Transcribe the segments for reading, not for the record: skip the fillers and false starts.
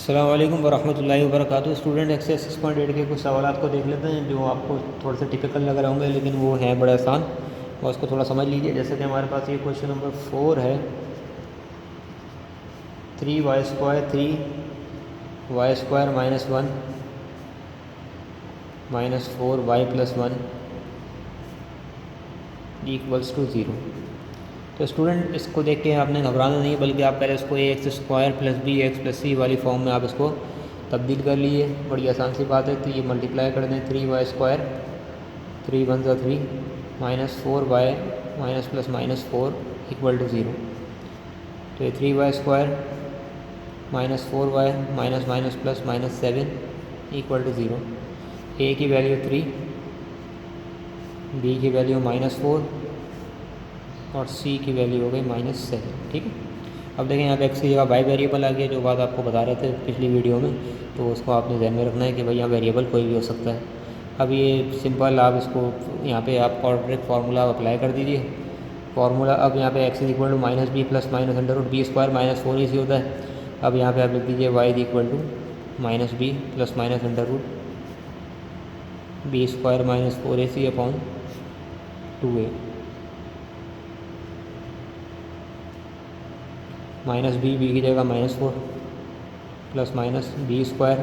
अस्सलाम वालेकुम वरहमतुल्लाहि वबरकातुहू। स्टूडेंट एक्सरसाइज 6.8 के कुछ सवाल को देख लेते हैं जो आपको थोड़े से टिपिकल लग रहे होंगे, लेकिन वो हैं बड़े आसान और उसको थोड़ा समझ लीजिए। जैसे कि हमारे पास ये क्वेश्चन नंबर 4 है। 3y² 3y² -1 -4y+1 = 0। तो स्टूडेंट इसको देख के आपने घबराना नहीं है, बल्कि आप पहले इसको ax² + bx + c वाली फॉर्म में आप इसको तब्दील कर लिए। बड़ी आसान सी बात है। तो ये मल्टीप्लाई कर दें 3y², 3 × 1 = 3 -4y -+-4 = 0। तो ये 3y² -4y -+-7 = 0। a की वैल्यू 3, b की वैल्यू -4 और c की वैल्यू हो गई -7। ठीक है। अब देखें यहाँ पे x की जगह y वेरिएबल आ गया, जो बात आपको बता रहे थे पिछली वीडियो में। तो उसको आपने ध्यान में रखना है कि भाई यहाँ वेरिएबल कोई भी हो सकता है। अब ये सिंपल आप इसको यहाँ पे आप क्वाड्रेटिक फार्मूला अप्लाई कर दीजिए। फार्मूला अब यहाँ पे x = -b + -√b² -4ac होता है। अब यहाँ पे आप लिख दीजिए y = -b + -√b² -4ac/2a। -b की जगह -4 + -b²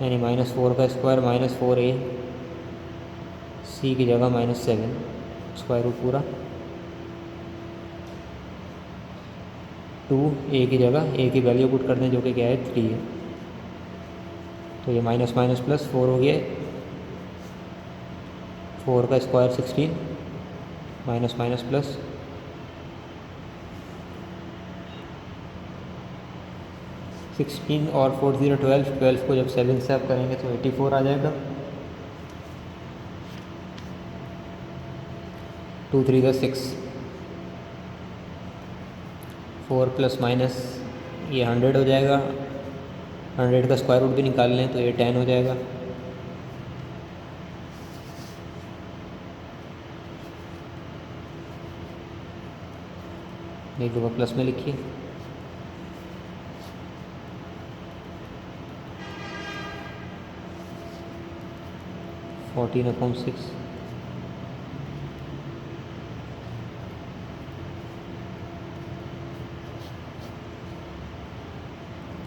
यानी -4 का स्क्वायर -4a, c की जगह -7 स्क्वायर रूट पूरा, 2 a की जगह a की वैल्यू पुट कर दें जो कि क्या है 3 है। तो ये -+4 हो गया, 4 का स्क्वायर 16 -++ 16 और 4 0 12, 12 को जब 7 से आप करेंगे तो 84 आ जाएगा। 2 3 = 6, 4 ± ये 100 हो जाएगा। 100 का स्क्वायर रूट भी निकाल लें तो ये 10 हो जाएगा। नहीं तो प्लस में लिखिए। फोर्टीन अपॉन 6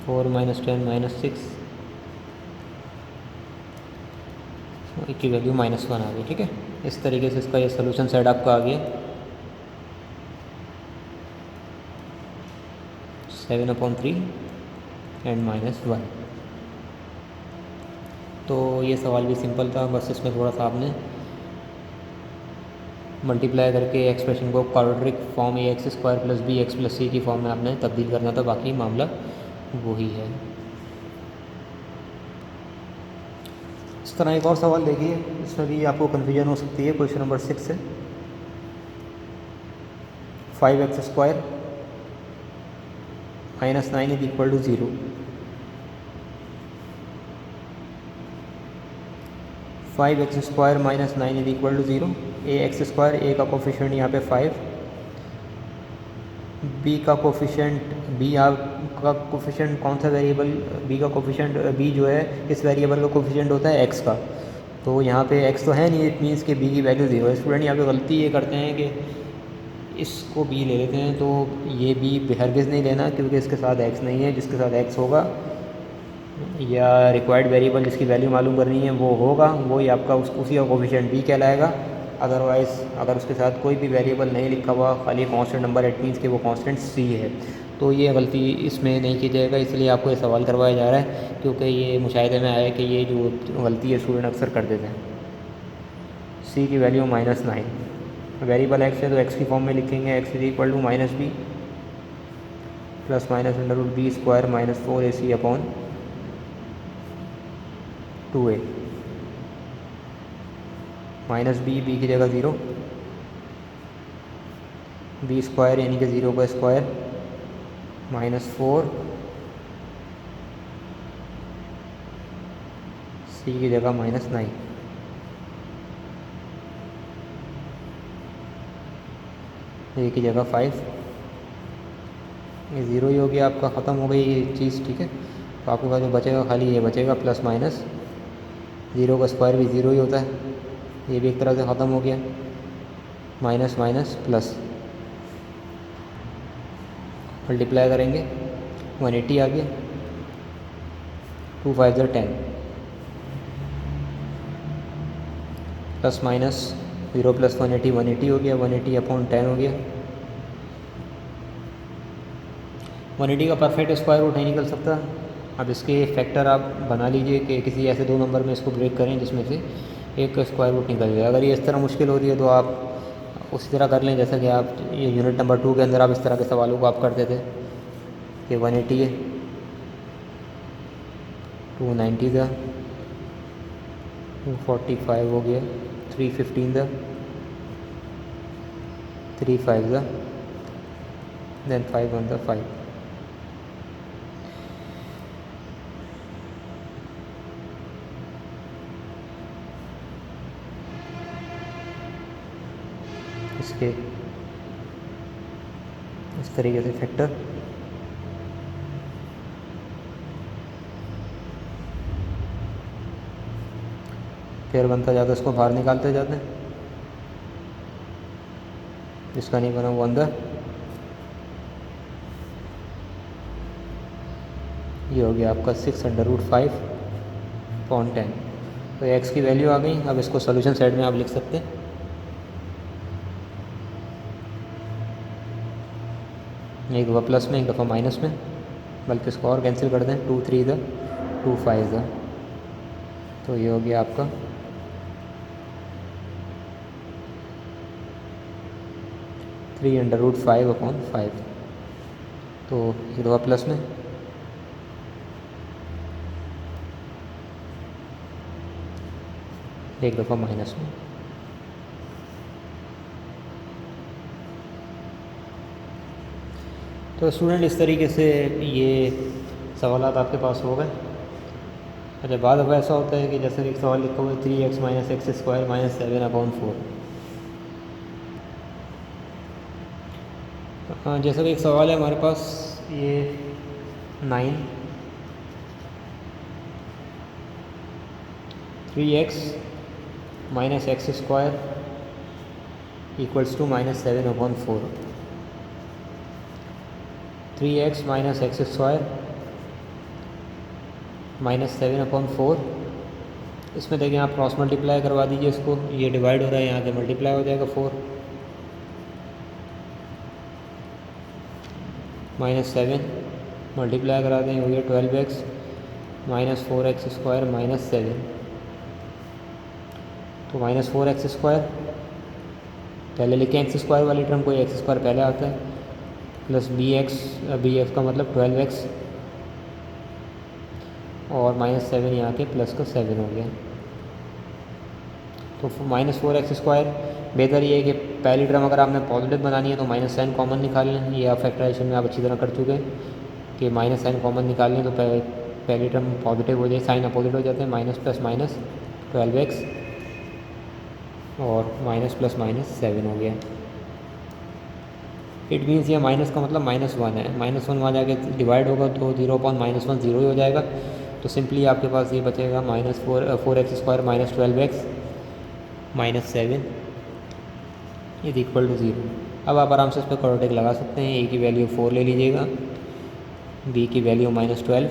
4 - 10 - 6 की वैल्यू -1 आ गई। ठीक है। इस तरीके से इसका ये सोल्यूशन सेट आपका आ गया। 7/3 एंड -1। तो ये सवाल भी सिंपल था, बस इसमें थोड़ा सा आपने मल्टीप्लाई करके एक्सप्रेशन को quadratic form ax² + bx + c की फॉर्म में आपने तब्दील करना था। बाकी मामला वही है। इस तरह एक और सवाल देखिए, इसमें भी आपको कन्फ्यूजन हो सकती है। क्वेश्चन नंबर 6 है। 5x² -9 = 0। 5x² -9 = 0। ax², a का कोफिशिएंट यहाँ पे 5, b का कोफिशिएंट, b आपका कोफिशिएंट कौन सा वेरिएबल, b का कोफिशिएंट, b जो है इस वेरिएबल का कोफिशिएंट होता है x का। तो यहाँ पे x तो है नहीं, इट मीन्स कि b की वैल्यू 0 है। स्टूडेंट यहाँ पे गलती ये करते हैं कि इसको b ले लेते हैं। तो ये b हरगिज़ नहीं लेना, क्योंकि इसके साथ x नहीं है। जिसके साथ x होगा या रिक्वायर्ड वेरिएबल जिसकी वैल्यू मालूम करनी है वो होगा, वही आपका उसी का कोफिशिएंट b कहलाएगा। अदरवाइज़ अगर उसके साथ कोई भी वेरिएबल नहीं लिखा हुआ, खाली कांस्टेंट नंबर, इट मीन्स कि वो कांस्टेंट c है। तो ये गलती इसमें नहीं की जाएगा, इसलिए आपको ये सवाल करवाया जा रहा है, क्योंकि ये मुशाहिदे में आया कि ये जो गलती है स्टूडेंट अक्सर कर देते हैं। c की वैल्यू -9, वेरिएबल x है तो x की फॉर्म में लिखेंगे। x = -b + -√b² -4ac/2a। -b की जगह 0, b² यानी कि 0 का स्क्वायर -4, c की जगह -9, a की जगह 5, ये ज़ीरो ही हो गया आपका, ख़त्म हो गई ये चीज़, ठीक है। तो आपके पास जो बचेगा खाली ये बचेगा प्लस माइनस, ज़ीरो का स्क्वायर भी ज़ीरो ही होता है, ये भी एक तरह से ख़त्म हो गया, माइनस माइनस प्लस, मल्टीप्लाई करेंगे 180 आ गया, 2 5 10, प्लस माइनस 0 प्लस 180 180 हो गया, 180 अपॉन 10 हो गया। 180 का परफेक्ट स्क्वायर रूट नहीं निकल सकता। अब इसके फैक्टर आप बना लीजिए कि किसी ऐसे दो नंबर में इसको ब्रेक करें जिसमें से एक का स्क्वायर रूट निकल जाए। अगर ये इस तरह मुश्किल हो रही है तो आप उसी तरह कर लें जैसा कि आप ये यूनिट नंबर 2 के अंदर आप इस तरह के सवालों को आप करते थे कि 180 है, 290 था, 245 हो गया, 315 था, 3 5 था, देन 5 1 था 5। इसके इस तरीके से फैक्टर फिर बनता जाता है, इसको बाहर निकालते जाते हैं, जिसका नहीं बना वो अंदर, ये हो गया आपका 6√5/10। तो एक्स की वैल्यू आ गई। अब इसको सॉल्यूशन साइड में आप लिख सकते हैं, एक दफ़ा प्लस में एक दफ़ा माइनस में, बल्कि इसको और कैंसिल कर दें, 2 3 था, 2 5 था, तो ये हो गया आपका 3√5/5। तो एक दफ़ा प्लस में, एक दफ़ा माइनस में। तो स्टूडेंट इस तरीके से ये सवालात आपके पास हो गए। अच्छा, बाद अब ऐसा होता है कि जैसे एक सवाल लिखा हुआ है 3x - x² - 7/4। हाँ, जैसा कि एक सवाल है हमारे पास ये 9 3x - x² = -7/4। 3x - x² -7/4। इसमें देखिए आप क्रॉस मल्टीप्लाई करवा दीजिए इसको, ये डिवाइड हो रहा है, यहाँ से मल्टीप्लाई हो जाएगा 4 -7 मल्टीप्लाई करा दें, हो गया 12x - 4x² - 7। तो -4x² पहले लिखें, x² वाली टर्म को x² पहले आता है, प्लस bx का मतलब 12x और -7 यहाँ के प्लस का 7 हो गया। तो -4x², बेहतर ये है कि पहली टर्म अगर आपने पॉजिटिव बनानी है तो -साइन कॉमन निकाल लें। ये आप फैक्टराइजेशन में आप अच्छी तरह कर चुके हैं कि -साइन कॉमन निकाल लें तो पहली टर्म पॉजिटिव हो जाए, साइन अपोजिट हो जाते हैं, माइनस प्लस माइनस 12x और माइनस प्लस माइनस 7 हो गया। इट मीन्स ये माइनस का मतलब -1 है, -1 वहाँ जाके डिवाइड होगा तो 0/-1 0 ही हो जाएगा। तो सिंपली आपके पास ये बचेगा -4x² - 12x - 7 = 0। अब आप आराम से इस पर क्वाड्रेटिक लगा सकते हैं। ए की वैल्यू 4 ले लीजिएगा, बी की वैल्यू -12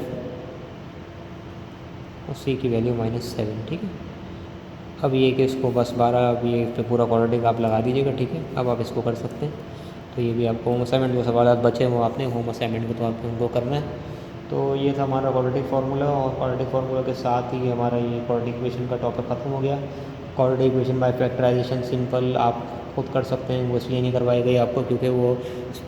और सी की वैल्यू -7, ठीक है। अब ये कि इसको बस 12, अब ये पे पूरा क्वाड्रेटिक आप लगा दीजिएगा, ठीक है। अब आप इसको कर सकते हैं। तो ये भी आपको होम असाइनमेंट जो सवाल बचे हैं वो आपने होम असाइनमेंट के तौर पर उनको करना है। तो ये था हमारा क्वाड्रेटिक फार्मूला, और क्वाड्रेटिक फार्मूला के साथ ही हमारा ये क्वाड्रेटिक इक्वेशन का टॉपिक ख़त्म हो गया। Quadratic equation by factorisation simple आप खुद कर सकते हैं, वो इसलिए नहीं करवाई गई आपको क्योंकि वो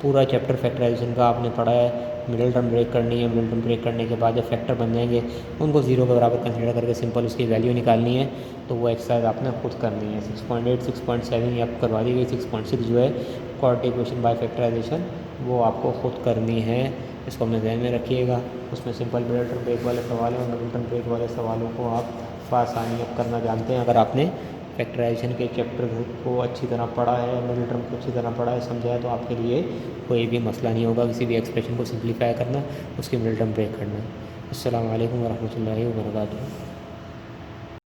पूरा चैप्टर फैक्टराइजेशन का आपने पढ़ा है। मिडिल टर्म ब्रेक करनी है, मिडिल टर्म ब्रेक करने के बाद जब फैक्टर बन जाएंगे उनको 0 के बराबर कंसीडर करके सिंपल उसकी वैल्यू निकालनी है। तो वो एक्सरसाइज आपने खुद करनी है। 6.8 6.7 ये आपको करवा दी गई, 6.6 जो है क्वाड्रेटिक इक्वेशन बाय फैक्टराइजेशन वो आपको खुद करनी है। इसको अपने ध्यान में रखिएगा। उसमें सिंपल मिडिल टर्म ब्रेक वाले सवाल हैं, मिडिल टर्म ब्रेक वाले सवालों को आप आसानी अब करना जानते हैं अगर आपने फैक्टराइजेशन के चैप्टर को अच्छी तरह पढ़ा है, मिडिल टर्म को अच्छी तरह पढ़ा है, समझा है, तो आपके लिए कोई भी मसला नहीं होगा किसी भी एक्सप्रेशन को सिंप्लीफाई करना, उसकी मिडिल टर्म ब्रेक करना। अस्सलाम वालेकुम वरहमतुल्लाहि वबरकातुहू।